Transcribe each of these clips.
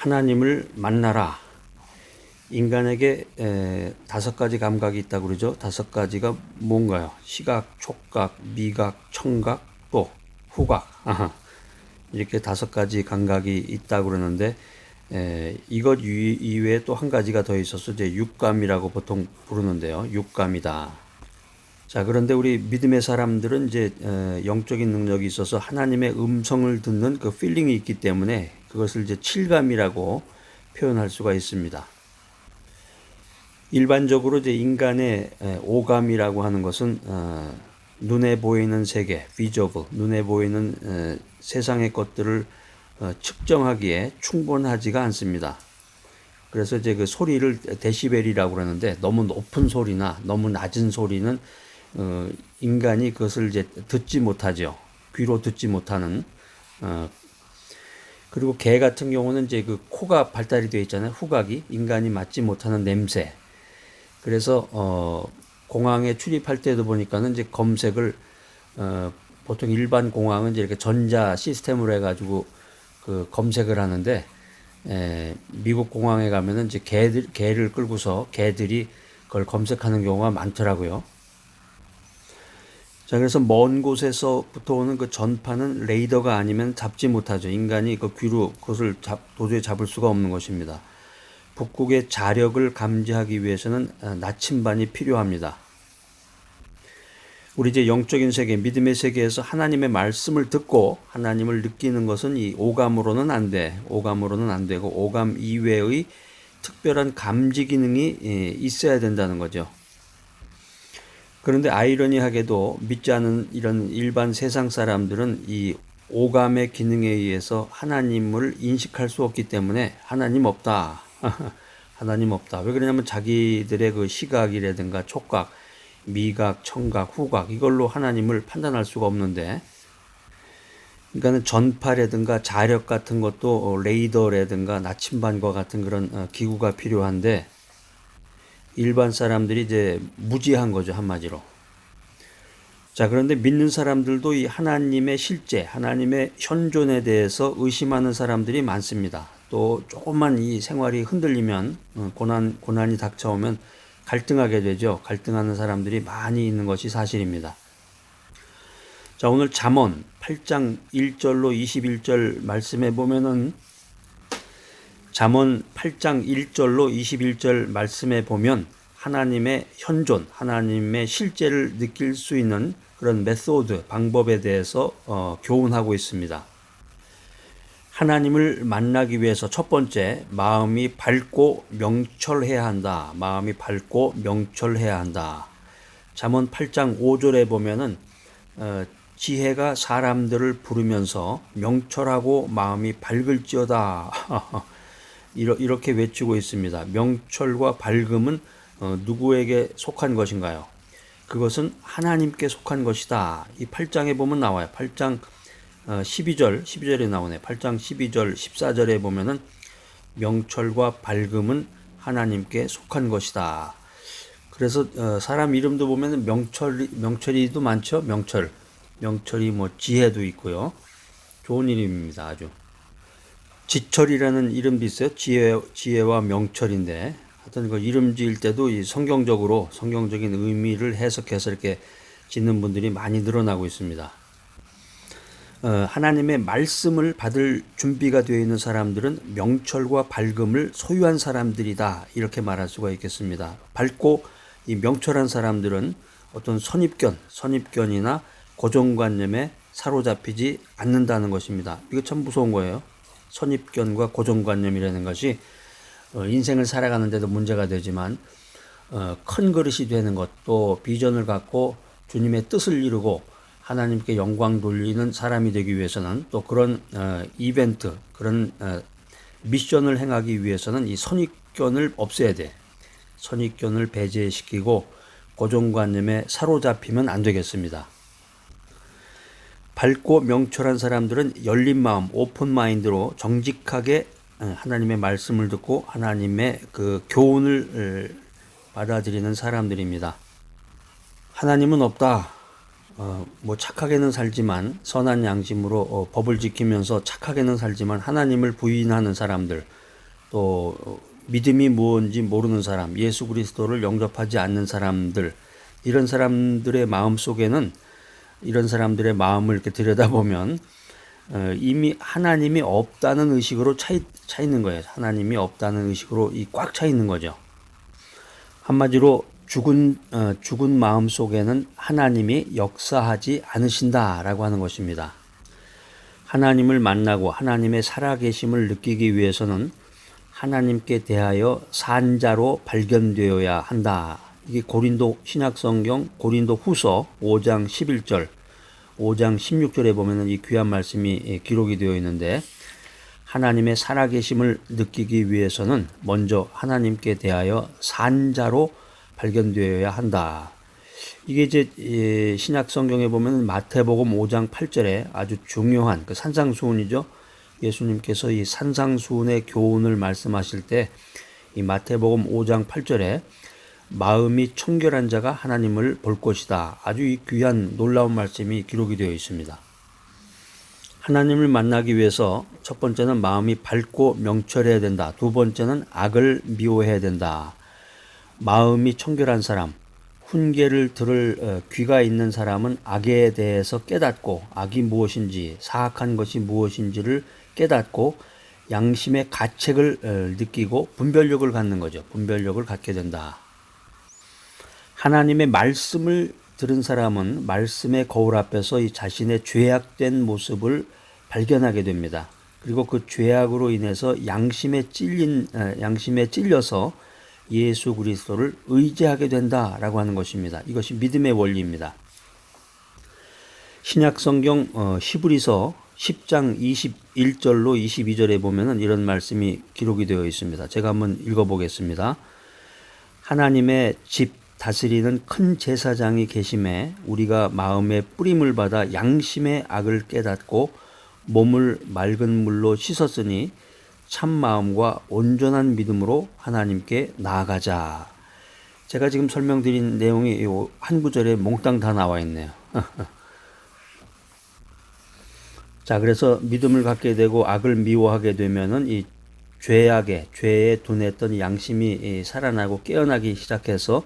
하나님을 만나라. 인간에게 5가지 감각이 있다고 그러죠. 5가지가 뭔가요? 시각, 촉각, 미각, 청각, 또 후각. 이렇게 5가지 감각이 있다고 그러는데 이것 이외에 또 한 가지가 더 있어서 이제 육감이라고 보통 부르는데요. 육감이다. 자, 그런데 우리 믿음의 사람들은 이제 영적인 능력이 있어서 하나님의 음성을 듣는 그 필링이 있기 때문에 그것을 이제 칠감이라고 표현할 수가 있습니다. 일반적으로 이제 인간의 오감이라고 하는 것은 눈에 보이는 세계, visible, 눈에 보이는 세상의 것들을 측정하기에 충분하지가 않습니다. 그래서 이제 그 소리를 데시벨이라고 그러는데 너무 높은 소리나 너무 낮은 소리는 인간이 그것을 이제 듣지 못하죠. 귀로 듣지 못하는. 그리고 개 같은 경우는 이제 그 코가 발달이 되어 있잖아요. 후각이 인간이 맡지 못하는 냄새. 그래서 공항에 출입할 때도 보니까는 이제 검색을 보통 일반 공항은 이제 이렇게 전자 시스템으로 해가지고 그 검색을 하는데 미국 공항에 가면은 이제 개를 끌고서 개들이 그걸 검색하는 경우가 많더라고요. 자, 그래서 먼 곳에서부터 오는 그 전파는 레이더가 아니면 잡지 못하죠. 인간이 그 귀로 그것을 도저히 잡을 수가 없는 것입니다. 북극의 자력을 감지하기 위해서는 나침반이 필요합니다. 우리 이제 영적인 세계, 믿음의 세계에서 하나님의 말씀을 듣고 하나님을 느끼는 것은 이 오감으로는 안 돼. 오감으로는 안 되고 오감 이외의 특별한 감지 기능이 있어야 된다는 거죠. 그런데 아이러니하게도 믿지 않은 이런 일반 세상 사람들은 이 오감의 기능에 의해서 하나님을 인식할 수 없기 때문에 하나님 없다. 하나님 없다. 왜 그러냐면 자기들의 그 시각이라든가 촉각, 미각, 청각, 후각 이걸로 하나님을 판단할 수가 없는데 그러니까 전파라든가 자력 같은 것도 레이더라든가 나침반과 같은 그런 기구가 필요한데 일반 사람들이 이제 무지한 거죠, 한마디로. 자, 그런데 믿는 사람들도 이 하나님의 실제, 하나님의 현존에 대해서 의심하는 사람들이 많습니다. 또 조금만 이 생활이 흔들리면 고난이 닥쳐오면 갈등하게 되죠. 갈등하는 사람들이 많이 있는 것이 사실입니다. 자, 오늘 잠언 8장 1절로 21절 말씀해 보면은 잠언 8장 1절로 21절 말씀에 보면 하나님의 현존, 하나님의 실제를 느낄 수 있는 그런 메소드, 방법에 대해서 교훈하고 있습니다. 하나님을 만나기 위해서 첫 번째, 마음이 밝고 명철해야 한다. 마음이 밝고 명철해야 한다. 잠언 8장 5절에 보면은 지혜가 사람들을 부르면서 명철하고 마음이 밝을지어다. 이렇게 외치고 있습니다. 명철과 밝음은 누구에게 속한 것인가요? 그것은 하나님께 속한 것이다. 이 8장에 보면 나와요. 8장 12절에 나오네. 8장 12절, 14절에 보면은 명철과 밝음은 하나님께 속한 것이다. 그래서 사람 이름도 보면은 명철이도 많죠. 명철이 뭐 지혜도 있고요. 좋은 이름입니다. 아주. 지철이라는 이름도 있어요. 지혜와 명철인데 하여튼 그 이름 지을 때도 이 성경적인 의미를 해석해서 이렇게 짓는 분들이 많이 늘어나고 있습니다. 하나님의 말씀을 받을 준비가 되어 있는 사람들은 명철과 밝음을 소유한 사람들이다. 이렇게 말할 수가 있겠습니다. 밝고 이 명철한 사람들은 어떤 선입견이나 고정관념에 사로잡히지 않는다는 것입니다. 이거 참 무서운 거예요. 선입견과 고정관념이라는 것이 인생을 살아가는 데도 문제가 되지만 큰 그릇이 되는 것, 또 비전을 갖고 주님의 뜻을 이루고 하나님께 영광 돌리는 사람이 되기 위해서는 또 그런 이벤트, 그런 미션을 행하기 위해서는 이 선입견을 없애야 돼. 선입견을 배제시키고 고정관념에 사로잡히면 안 되겠습니다. 밝고 명철한 사람들은 열린 마음, 오픈 마인드로 정직하게 하나님의 말씀을 듣고 하나님의 그 교훈을 받아들이는 사람들입니다. 하나님은 없다. 뭐 착하게는 살지만 선한 양심으로 법을 지키면서 착하게는 살지만 하나님을 부인하는 사람들, 또 믿음이 무엇인지 모르는 사람, 예수 그리스도를 영접하지 않는 사람들, 이런 사람들의 마음 속에는, 이런 사람들의 마음을 이렇게 들여다보면 이미 하나님이 없다는 의식으로 차 있는 거예요. 하나님이 없다는 의식으로 꽉 차 있는 거죠. 한마디로 죽은 마음 속에는 하나님이 역사하지 않으신다라고 하는 것입니다. 하나님을 만나고 하나님의 살아계심을 느끼기 위해서는 하나님께 대하여 산자로 발견되어야 한다. 이게 고린도 신약성경 고린도 후서 5장 11절, 5장 16절에 보면은 이 귀한 말씀이 기록이 되어 있는데, 하나님의 살아계심을 느끼기 위해서는 먼저 하나님께 대하여 산자로 발견되어야 한다. 이게 이제 신약 성경에 보면 마태복음 5장 8절에 아주 중요한 그 산상수훈이죠. 예수님께서 이 산상수훈의 교훈을 말씀하실 때 이 마태복음 5장 8절에 마음이 청결한 자가 하나님을 볼 것이다. 아주 이 귀한 놀라운 말씀이 기록이 되어 있습니다. 하나님을 만나기 위해서 첫 번째는 마음이 밝고 명철해야 된다. 두 번째는 악을 미워해야 된다. 마음이 청결한 사람, 훈계를 들을 귀가 있는 사람은 악에 대해서 깨닫고, 악이 무엇인지, 사악한 것이 무엇인지를 깨닫고 양심의 가책을 느끼고 분별력을 갖는 거죠. 분별력을 갖게 된다. 하나님의 말씀을 들은 사람은 말씀의 거울 앞에서 이 자신의 죄악된 모습을 발견하게 됩니다. 그리고 그 죄악으로 인해서 양심에 찔려서 예수 그리스도를 의지하게 된다라고 하는 것입니다. 이것이 믿음의 원리입니다. 신약 성경 히브리서 10장 21절로 22절에 보면은 이런 말씀이 기록이 되어 있습니다. 제가 한번 읽어보겠습니다. 하나님의 집 다스리는 큰 제사장이 계심에 우리가 마음의 뿌림을 받아 양심의 악을 깨닫고 몸을 맑은 물로 씻었으니 참 마음과 온전한 믿음으로 하나님께 나아가자. 제가 지금 설명드린 내용이 한 구절에 몽땅 다 나와 있네요. 자, 그래서 믿음을 갖게 되고 악을 미워하게 되면은 이 죄에 둔했던 양심이 살아나고 깨어나기 시작해서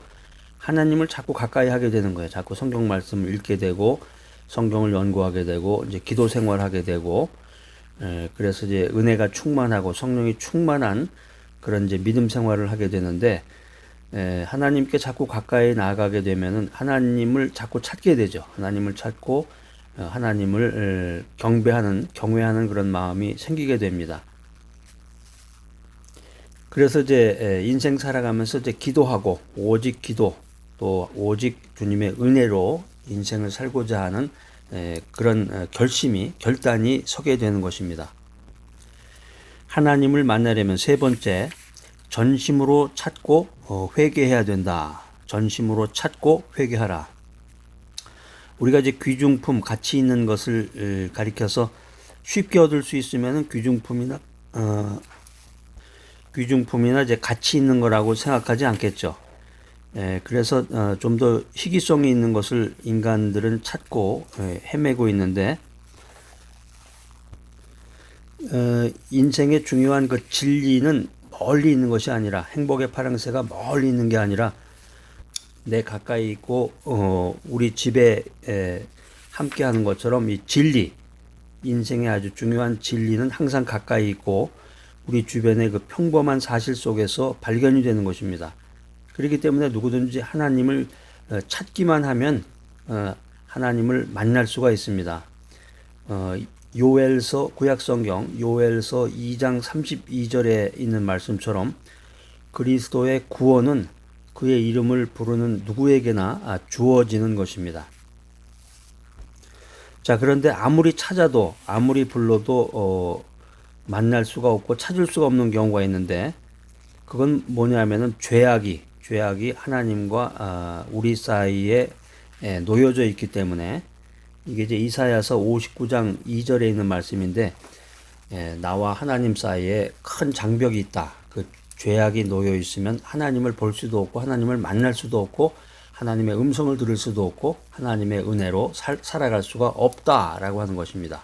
하나님을 자꾸 가까이 하게 되는 거예요. 자꾸 성경 말씀을 읽게 되고 성경을 연구하게 되고 이제 기도 생활하게 되고, 그래서 이제 은혜가 충만하고 성령이 충만한 그런 이제 믿음 생활을 하게 되는데, 하나님께 자꾸 가까이 나아가게 되면은 하나님을 자꾸 찾게 되죠. 하나님을 찾고 하나님을 경외하는 그런 마음이 생기게 됩니다. 그래서 이제 인생 살아가면서 이제 기도하고 오직 기도, 또 오직 주님의 은혜로 인생을 살고자 하는 그런 결단이 서게 되는 것입니다. 하나님을 만나려면 세 번째, 전심으로 찾고 회개해야 된다. 전심으로 찾고 회개하라. 우리가 이제 귀중품, 가치 있는 것을 가리켜서 쉽게 얻을 수 있으면 귀중품이나 이제 가치 있는 거라고 생각하지 않겠죠. 그래서 좀 더 희귀성이 있는 것을 인간들은 찾고 헤매고 있는데, 인생의 중요한 그 진리는 멀리 있는 것이 아니라, 행복의 파랑새가 멀리 있는 게 아니라 내 가까이 있고 우리 집에 함께 하는 것처럼 이 진리, 인생의 아주 중요한 진리는 항상 가까이 있고 우리 주변의 그 평범한 사실 속에서 발견이 되는 것입니다. 그렇기 때문에 누구든지 하나님을 찾기만 하면 하나님을 만날 수가 있습니다. 요엘서, 구약성경 요엘서 2장 32절에 있는 말씀처럼 그리스도의 구원은 그의 이름을 부르는 누구에게나 주어지는 것입니다. 자, 그런데 아무리 찾아도 아무리 불러도 만날 수가 없고 찾을 수가 없는 경우가 있는데, 그건 뭐냐면은 죄악이 하나님과 우리 사이에 놓여져 있기 때문에, 이게 이제 이사야서 59장 2절에 있는 말씀인데, 나와 하나님 사이에 큰 장벽이 있다. 그 죄악이 놓여 있으면 하나님을 볼 수도 없고 하나님을 만날 수도 없고 하나님의 음성을 들을 수도 없고 하나님의 은혜로 살아갈 수가 없다라고 하는 것입니다.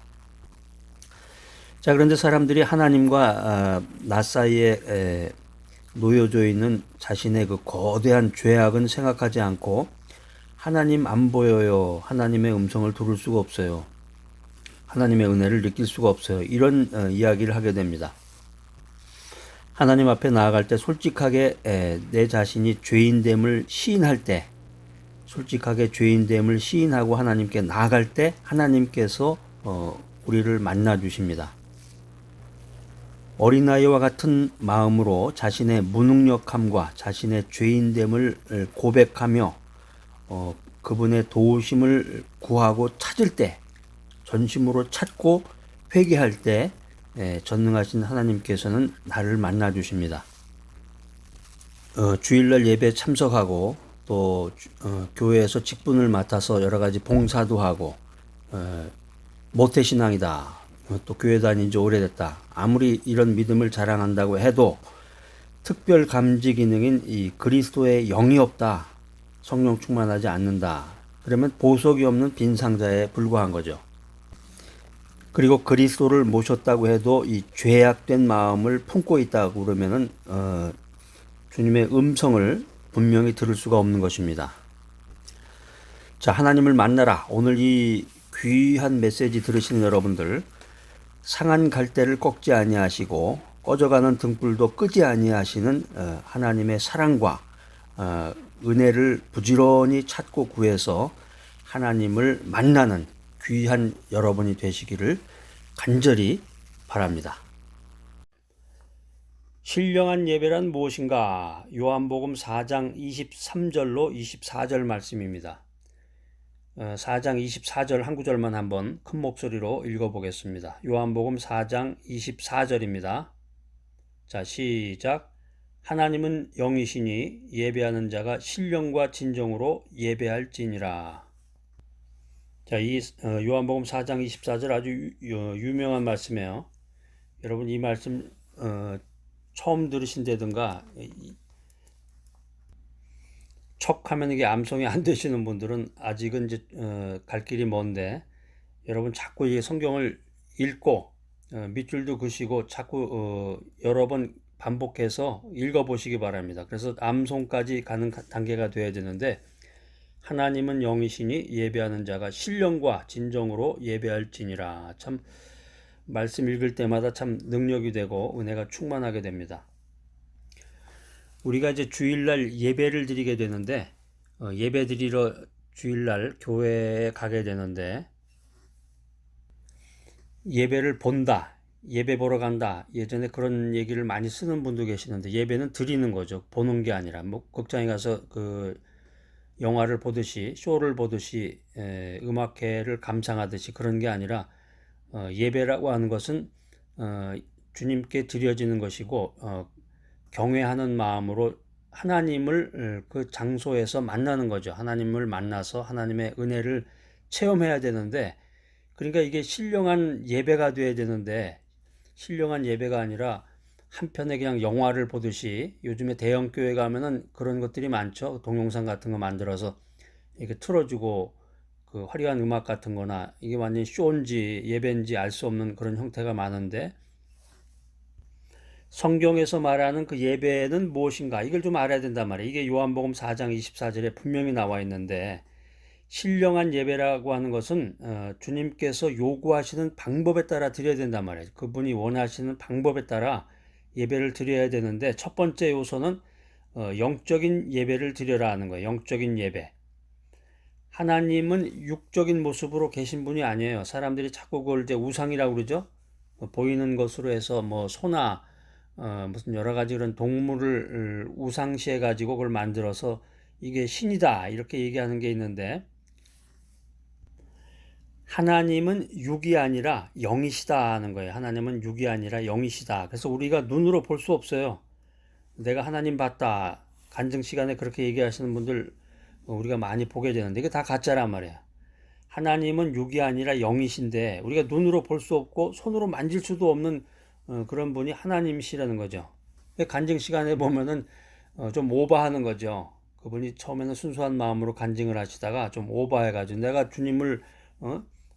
자, 그런데 사람들이 하나님과 나 사이에 놓여져 있는 자신의 그 거대한 죄악은 생각하지 않고 하나님 안 보여요. 하나님의 음성을 들을 수가 없어요. 하나님의 은혜를 느낄 수가 없어요. 이런 이야기를 하게 됩니다. 하나님 앞에 나아갈 때 솔직하게 내 자신이 죄인됨을 시인할 때, 솔직하게 죄인됨을 시인하고 하나님께 나아갈 때 하나님께서 우리를 만나 주십니다. 어린아이와 같은 마음으로 자신의 무능력함과 자신의 죄인됨을 고백하며 그분의 도우심을 구하고 찾을 때, 전심으로 찾고 회개할 때 전능하신 하나님께서는 나를 만나 주십니다. 주일날 예배 참석하고 또 교회에서 직분을 맡아서 여러 가지 봉사도 하고 모태신앙이다. 또 교회 다닌 지 오래됐다. 아무리 이런 믿음을 자랑한다고 해도 특별 감지 기능인 이 그리스도의 영이 없다. 성령 충만하지 않는다. 그러면 보석이 없는 빈 상자에 불과한 거죠. 그리고 그리스도를 모셨다고 해도 이 죄악된 마음을 품고 있다고 그러면은 주님의 음성을 분명히 들을 수가 없는 것입니다. 자, 하나님을 만나라. 오늘 이 귀한 메시지 들으시는 여러분들, 상한 갈대를 꺾지 아니하시고 꺼져가는 등불도 끄지 아니하시는 하나님의 사랑과 은혜를 부지런히 찾고 구해서 하나님을 만나는 귀한 여러분이 되시기를 간절히 바랍니다. 신령한 예배란 무엇인가? 요한복음 4장 23절로 24절 말씀입니다. 4장 24절 한 구절만 한번 큰 목소리로 읽어보겠습니다. 요한복음 4장 24절입니다. 자, 시작. 하나님은 영이시니 예배하는 자가 신령과 진정으로 예배할지니라. 자, 이 요한복음 4장 24절 아주 유명한 말씀이에요. 여러분 이 말씀 처음 들으신다든가 척하면 이게 암송이 안 되시는 분들은 아직은 이제 갈 길이 먼데, 여러분 자꾸 이 성경을 읽고 밑줄도 그시고 자꾸 여러 번 반복해서 읽어보시기 바랍니다. 그래서 암송까지 가는 단계가 돼야 되는데, 하나님은 영이시니 예배하는 자가 신령과 진정으로 예배할지니라. 참 말씀 읽을 때마다 참 능력이 되고 은혜가 충만하게 됩니다. 우리가 이제 주일날 예배를 드리게 되는데 예배 드리러 주일날 교회에 가게 되는데, 예배를 본다, 예배 보러 간다, 예전에 그런 얘기를 많이 쓰는 분도 계시는데, 예배는 드리는 거죠. 보는 게 아니라 뭐 극장에 가서 그 영화를 보듯이 쇼를 보듯이 음악회를 감상하듯이 그런 게 아니라 예배라고 하는 것은 주님께 드려지는 것이고 경외하는 마음으로 하나님을 그 장소에서 만나는 거죠. 하나님을 만나서 하나님의 은혜를 체험해야 되는데, 그러니까 이게 신령한 예배가 돼야 되는데, 신령한 예배가 아니라 한편에 그냥 영화를 보듯이, 요즘에 대형 교회 가면은 그런 것들이 많죠. 동영상 같은 거 만들어서 이렇게 틀어주고 그 화려한 음악 같은 거나, 이게 완전히 쇼인지 예배인지 알 수 없는 그런 형태가 많은데, 성경에서 말하는 그 예배는 무엇인가, 이걸 좀 알아야 된단 말이에요. 이게 요한복음 4장 24절에 분명히 나와 있는데, 신령한 예배라고 하는 것은 주님께서 요구하시는 방법에 따라 드려야 된단 말이에요. 그분이 원하시는 방법에 따라 예배를 드려야 되는데, 첫 번째 요소는 영적인 예배를 드려라 하는 거예요. 영적인 예배. 하나님은 육적인 모습으로 계신 분이 아니에요. 사람들이 자꾸 그걸 이제 우상이라고 그러죠. 보이는 것으로 해서 뭐 소나 무슨 여러 가지 그런 동물을 우상시해 가지고 그걸 만들어서 이게 신이다 이렇게 얘기하는 게 있는데, 하나님은 육이 아니라 영이시다 하는 거예요. 하나님은 육이 아니라 영이시다. 그래서 우리가 눈으로 볼 수 없어요. 내가 하나님 봤다, 간증 시간에 그렇게 얘기하시는 분들 우리가 많이 보게 되는데, 이게 다 가짜란 말이에요. 하나님은 육이 아니라 영이신데 우리가 눈으로 볼 수 없고 손으로 만질 수도 없는 그런 분이 하나님이시라는 거죠. 간증 시간에 보면은 좀 오버하는 거죠. 그분이 처음에는 순수한 마음으로 간증을 하시다가 좀 오버해가지고 내가 주님을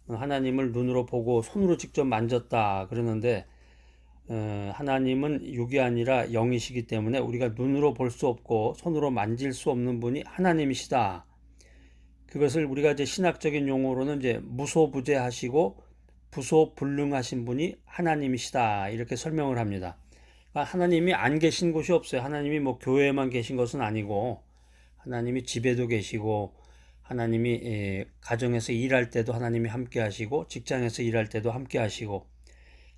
하나님을 눈으로 보고 손으로 직접 만졌다 그러는데 하나님은 육이 아니라 영이시기 때문에 우리가 눈으로 볼 수 없고 손으로 만질 수 없는 분이 하나님이시다. 그것을 우리가 이제 신학적인 용어로는 이제 무소부재하시고 부소불능하신 분이 하나님이시다 이렇게 설명을 합니다. 그러니까 하나님이 안 계신 곳이 없어요. 하나님이 뭐 교회에만 계신 것은 아니고 하나님이 집에도 계시고 하나님이 가정에서 일할 때도 하나님이 함께 하시고 직장에서 일할 때도 함께 하시고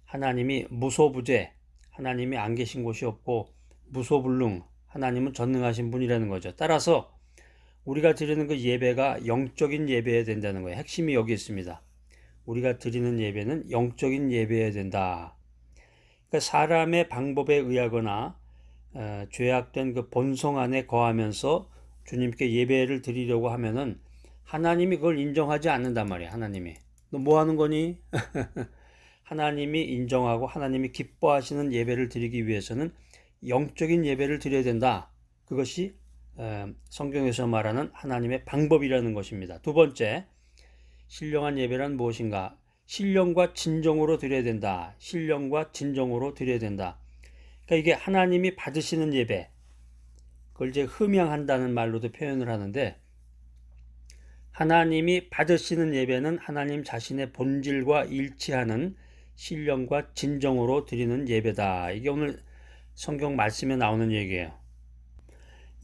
하나님이 무소부재, 하나님이 안 계신 곳이 없고 무소불능, 하나님은 전능하신 분이라는 거죠. 따라서 우리가 드리는 그 예배가 영적인 예배여야 된다는 거예요. 핵심이 여기 있습니다. 우리가 드리는 예배는 영적인 예배여야 된다. 그러니까 사람의 방법에 의하거나 죄악된 그 본성 안에 거하면서 주님께 예배를 드리려고 하면은 하나님이 그걸 인정하지 않는단 말이에요. 하나님이 너 뭐 하는 거니? 하나님이 인정하고 하나님이 기뻐하시는 예배를 드리기 위해서는 영적인 예배를 드려야 된다. 그것이 성경에서 말하는 하나님의 방법이라는 것입니다. 두 번째, 신령한 예배란 무엇인가? 신령과 진정으로 드려야 된다. 신령과 진정으로 드려야 된다. 그러니까 이게 하나님이 받으시는 예배, 그걸 이제 흠양한다는 말로도 표현을 하는데, 하나님이 받으시는 예배는 하나님 자신의 본질과 일치하는 신령과 진정으로 드리는 예배다. 이게 오늘 성경 말씀에 나오는 얘기예요.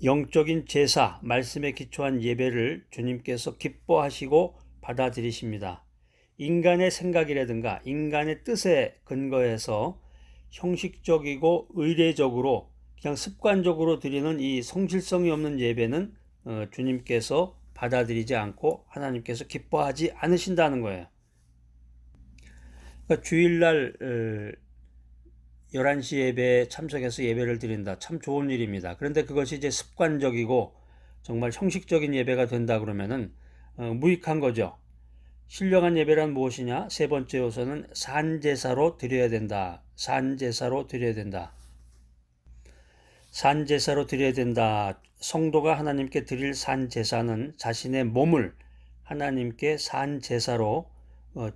영적인 제사, 말씀에 기초한 예배를 주님께서 기뻐하시고 받아들이십니다. 인간의 생각이라든가 인간의 뜻에 근거해서 형식적이고 의례적으로 그냥 습관적으로 드리는 이 성실성이 없는 예배는 주님께서 받아들이지 않고 하나님께서 기뻐하지 않으신다는 거예요. 그러니까 주일날 11시 예배에 참석해서 예배를 드린다. 참 좋은 일입니다. 그런데 그것이 이제 습관적이고 정말 형식적인 예배가 된다 그러면은 무익한 거죠. 신령한 예배란 무엇이냐? 세 번째 요소는 산제사로 드려야 된다. 산제사로 드려야 된다. 산제사로 드려야 된다. 성도가 하나님께 드릴 산제사는 자신의 몸을 하나님께 산제사로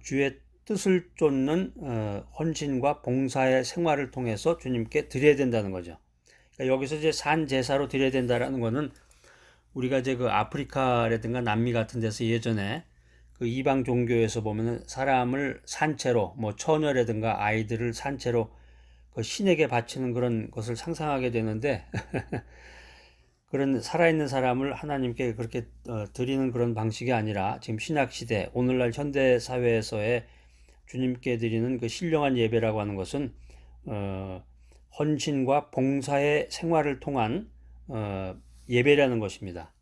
주의 뜻을 쫓는 헌신과 봉사의 생활을 통해서 주님께 드려야 된다는 거죠. 그러니까 여기서 이제 산제사로 드려야 된다라는 거는 우리가 이제 그 아프리카라든가 남미 같은 데서 예전에 그 이방 종교에서 보면은 사람을 산채로 뭐 처녀라든가 아이들을 산채로 그 신에게 바치는 그런 것을 상상하게 되는데 그런 살아있는 사람을 하나님께 그렇게 드리는 그런 방식이 아니라 지금 신약시대 오늘날 현대사회에서의 주님께 드리는 그 신령한 예배라고 하는 것은 헌신과 봉사의 생활을 통한 예배라는 것입니다.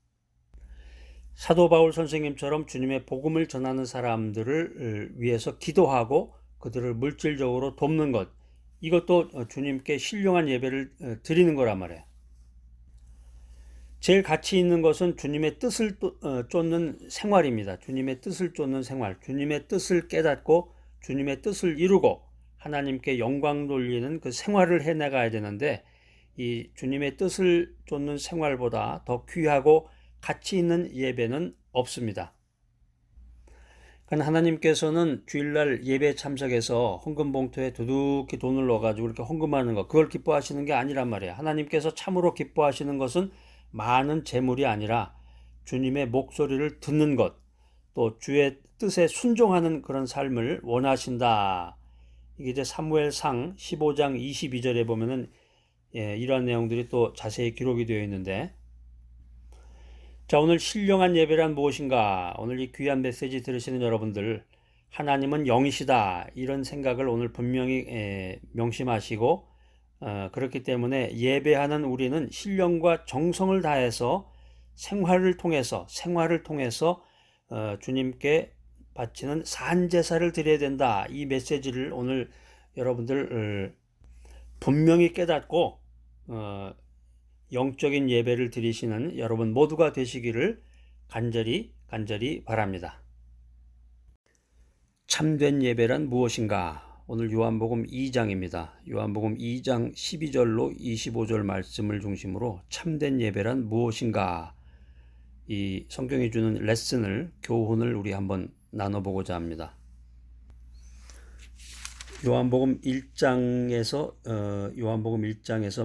사도 바울 선생님처럼 주님의 복음을 전하는 사람들을 위해서 기도하고 그들을 물질적으로 돕는 것, 이것도 주님께 신령한 예배를 드리는 거란 말이에요. 제일 가치 있는 것은 주님의 뜻을 쫓는 생활입니다. 주님의 뜻을 쫓는 생활, 주님의 뜻을 깨닫고 주님의 뜻을 이루고 하나님께 영광 돌리는 그 생활을 해나가야 되는데 이 주님의 뜻을 쫓는 생활보다 더 귀하고 가치 있는 예배는 없습니다. 그러니까 하나님께서는 주일날 예배 참석해서 헌금 봉투에 두둑히 돈을 넣어가지고 이렇게 헌금하는 거, 그걸 기뻐하시는 게 아니란 말이에요. 하나님께서 참으로 기뻐하시는 것은 많은 재물이 아니라 주님의 목소리를 듣는 것, 또 주의 뜻에 순종하는 그런 삶을 원하신다. 이게 이제 사무엘상 15장 22절에 보면은 이러한 내용들이 또 자세히 기록이 되어 있는데, 자, 오늘 신령한 예배란 무엇인가? 오늘 이 귀한 메시지 들으시는 여러분들, 하나님은 영이시다, 이런 생각을 오늘 분명히 명심하시고 그렇기 때문에 예배하는 우리는 신령과 정성을 다해서 생활을 통해서 주님께 바치는 산제사를 드려야 된다. 이 메시지를 오늘 여러분들 분명히 깨닫고 영적인 예배를 드리시는 여러분 모두가 되시기를 간절히 바랍니다. 참된 예배란 무엇인가? 오늘 요한복음 2장입니다. 요한복음 2장 12절로 25절 말씀을 중심으로 참된 예배란 무엇인가? 이 성경이 주는 레슨을, 교훈을 우리 한번 나눠보고자 합니다. 요한복음 1장에서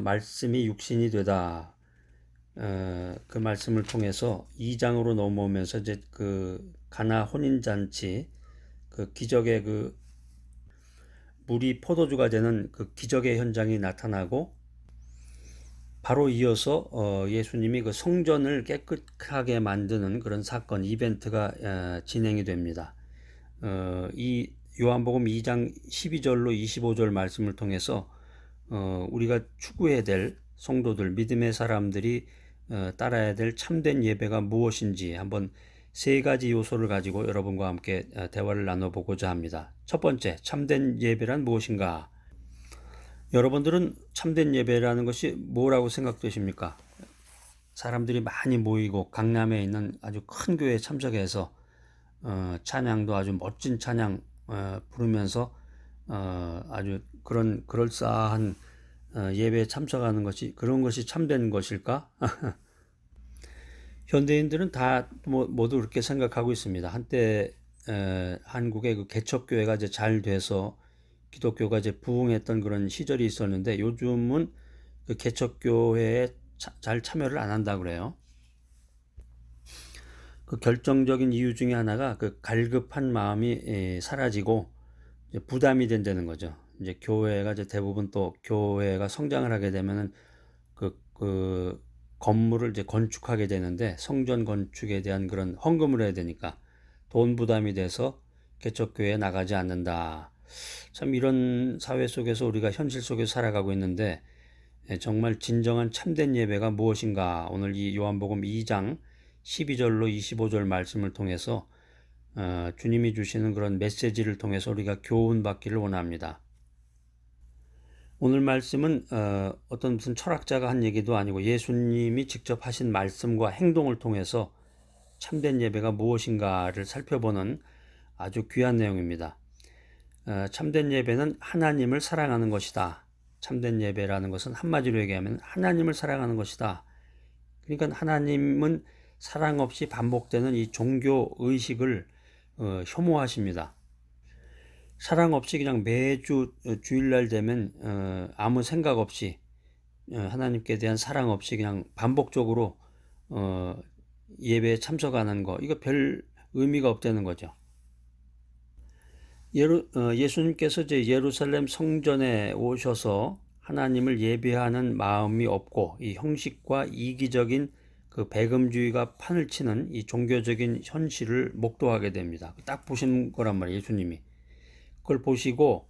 말씀이 육신이 되다. 그 말씀을 통해서 2장으로 넘어오면서 이제 그 가나 혼인잔치, 그 기적의 그 물이 포도주가 되는 그 기적의 현장이 나타나고, 바로 이어서 예수님이 그 성전을 깨끗하게 만드는 그런 사건, 이벤트가 진행이 됩니다. 이 요한복음 2장 12절로 25절 말씀을 통해서 우리가 추구해야 될 성도들, 믿음의 사람들이 따라야 될 참된 예배가 무엇인지 한번 세 가지 요소를 가지고 여러분과 함께 대화를 나눠보고자 합니다. 첫 번째, 참된 예배란 무엇인가? 여러분들은 참된 예배라는 것이 뭐라고 생각되십니까? 사람들이 많이 모이고 강남에 있는 아주 큰 교회에 참석해서 찬양도 아주 멋진 찬양 부르면서 아주 그런 그럴싸한 예배에 참석하는 것이, 그런 것이 참된 것일까? 현대인들은 다 모두 그렇게 생각하고 있습니다. 한때 한국의 그 개척교회가 이제 잘 돼서 기독교가 이제 부흥했던 그런 시절이 있었는데, 요즘은 그 개척교회에 잘 참여를 안 한다 그래요. 그 결정적인 이유 중에 하나가 그 갈급한 마음이 사라지고 이제 부담이 된다는 거죠. 이제 교회가 이제 대부분, 또 교회가 성장을 하게 되면은 그 건물을 이제 건축하게 되는데, 성전 건축에 대한 그런 헌금을 해야 되니까 돈 부담이 돼서 개척교회에 나가지 않는다. 참 이런 사회 속에서 우리가 현실 속에서 살아가고 있는데, 정말 진정한 참된 예배가 무엇인가? 오늘 이 요한복음 2장 12절로 25절 말씀을 통해서 주님이 주시는 그런 메시지를 통해서 우리가 교훈받기를 원합니다. 오늘 말씀은 어떤 무슨 철학자가 한 얘기도 아니고 예수님이 직접 하신 말씀과 행동을 통해서 참된 예배가 무엇인가를 살펴보는 아주 귀한 내용입니다. 참된 예배는 하나님을 사랑하는 것이다. 참된 예배라는 것은 한마디로 얘기하면 하나님을 사랑하는 것이다. 그러니까 하나님은 사랑 없이 반복되는 이 종교 의식을 혐오하십니다. 사랑 없이 그냥 매주 주일날 되면 아무 생각 없이, 하나님께 대한 사랑 없이 그냥 반복적으로 예배에 참석하는 거, 이거 별 의미가 없다는 거죠. 예수님께서 이제 예루살렘 성전에 오셔서 하나님을 예배하는 마음이 없고, 이 형식과 이기적인 그 배금주의가 판을 치는 이 종교적인 현실을 목도하게 됩니다. 딱 보신 거란 말이에요, 예수님이. 그걸 보시고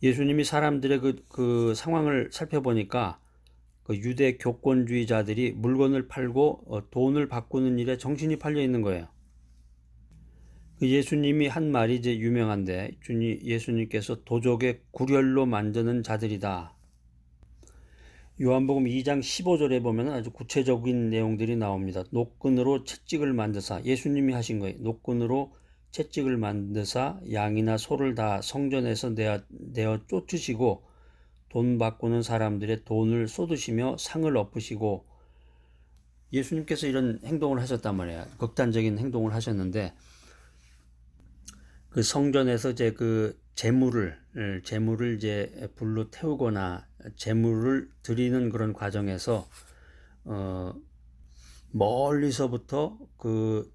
예수님이 사람들의 그 상황을 살펴보니까 그 유대 교권주의자들이 물건을 팔고 돈을 바꾸는 일에 정신이 팔려 있는 거예요. 그 예수님이 한 말이 이제 유명한데, 예수님께서 도적의 구렬로 만드는 자들이다. 요한복음 2장 15절에 보면 아주 구체적인 내용들이 나옵니다. 노끈으로 채찍을 만드사, 예수님이 하신 거예요. 노끈으로 채찍을 만드사 양이나 소를 다 성전에서 내어 쫓으시고 돈 바꾸는 사람들의 돈을 쏟으시며 상을 엎으시고, 예수님께서 이런 행동을 하셨단 말이에요. 극단적인 행동을 하셨는데, 그 성전에서 이제 그 재물을 이제 불로 태우거나 재물을 드리는 그런 과정에서 멀리서부터 그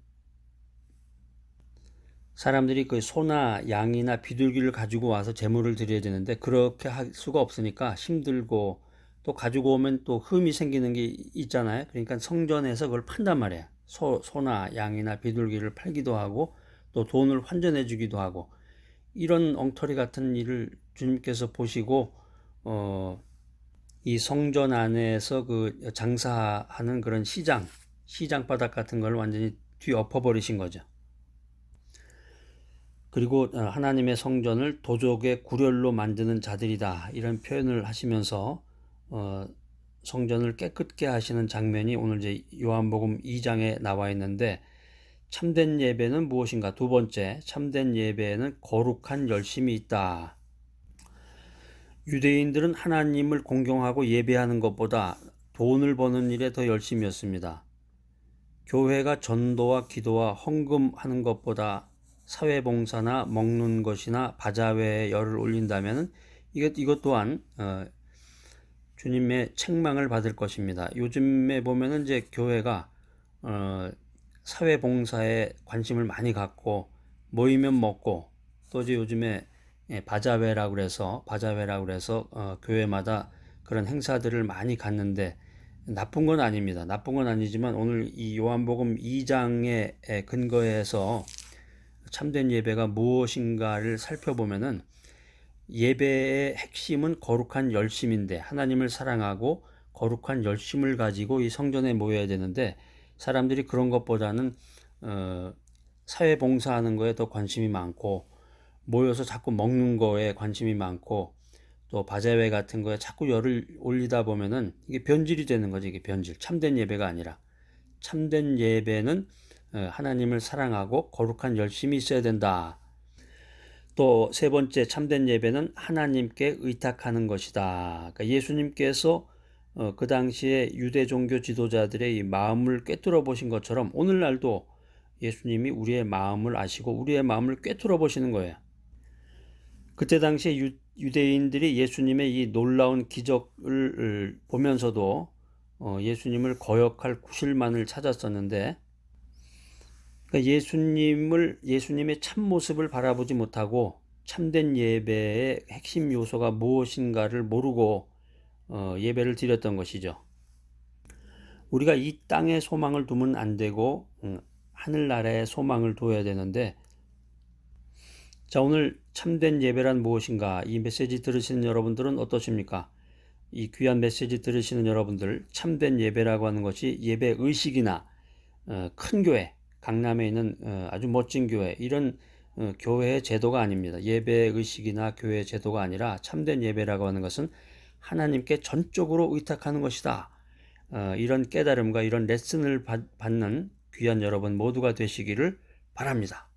사람들이 그 소나 양이나 비둘기를 가지고 와서 재물을 드려야 되는데, 그렇게 할 수가 없으니까 힘들고, 또 가지고 오면 또 흠이 생기는 게 있잖아요. 그러니까 성전에서 그걸 판단 말이에요. 소나 양이나 비둘기를 팔기도 하고 또 돈을 환전해 주기도 하고, 이런 엉터리 같은 일을 주님께서 보시고 이 성전 안에서 그 장사하는 그런 시장 바닥 같은 걸 완전히 뒤엎어 버리신 거죠. 그리고 하나님의 성전을 도적의 구렬로 만드는 자들이다, 이런 표현을 하시면서 성전을 깨끗게 하시는 장면이 오늘 이제 요한복음 2장에 나와 있는데, 참된 예배는 무엇인가? 두 번째, 참된 예배에는 거룩한 열심이 있다. 유대인들은 하나님을 공경하고 예배하는 것보다 돈을 버는 일에 더 열심이었습니다. 교회가 전도와 기도와 헌금하는 것보다 사회봉사나 먹는 것이나 바자회에 열을 올린다면 이것 또한 주님의 책망을 받을 것입니다. 요즘에 보면은 이제 교회가 사회봉사에 관심을 많이 갖고 모이면 먹고 또 이제 요즘에 바자회라고 그래서 교회마다 그런 행사들을 많이 갖는데 나쁜 건 아닙니다. 나쁜 건 아니지만 오늘 이 요한복음 2장에 근거해서 참된 예배가 무엇인가를 살펴보면은 예배의 핵심은 거룩한 열심인데 하나님을 사랑하고 거룩한 열심을 가지고 이 성전에 모여야 되는데 사람들이 그런 것보다는 사회 봉사하는 거에 더 관심이 많고 모여서 자꾸 먹는 거에 관심이 많고 또 바제회 같은 거에 자꾸 열을 올리다 보면은 이게 변질이 되는 거죠. 이게 변질. 참된 예배가 아니라 참된 예배는 하나님을 사랑하고 거룩한 열심이 있어야 된다. 또 세 번째 참된 예배는 하나님께 의탁하는 것이다. 그러니까 예수님께서 그 당시에 유대 종교 지도자들의 이 마음을 꿰뚫어 보신 것처럼 오늘날도 예수님이 우리의 마음을 아시고 우리의 마음을 꿰뚫어 보시는 거예요. 그때 당시에 유대인들이 예수님의 이 놀라운 기적을 보면서도 예수님을 거역할 구실만을 찾았었는데 그러니까 예수님의 참모습을 바라보지 못하고 참된 예배의 핵심 요소가 무엇인가를 모르고 예배를 드렸던 것이죠. 우리가 이 땅에 소망을 두면 안 되고 하늘나라에 소망을 둬야 되는데 자, 오늘 참된 예배란 무엇인가? 이 메시지 들으시는 여러분들은 어떠십니까? 이 귀한 메시지 들으시는 여러분들 참된 예배라고 하는 것이 예배 의식이나 큰 교회, 강남에 있는 아주 멋진 교회 이런 교회의 제도가 아닙니다. 예배 의식이나 교회 제도가 아니라 참된 예배라고 하는 것은 하나님께 전적으로 의탁하는 것이다. 이런 깨달음과 이런 레슨을 받는 귀한 여러분 모두가 되시기를 바랍니다.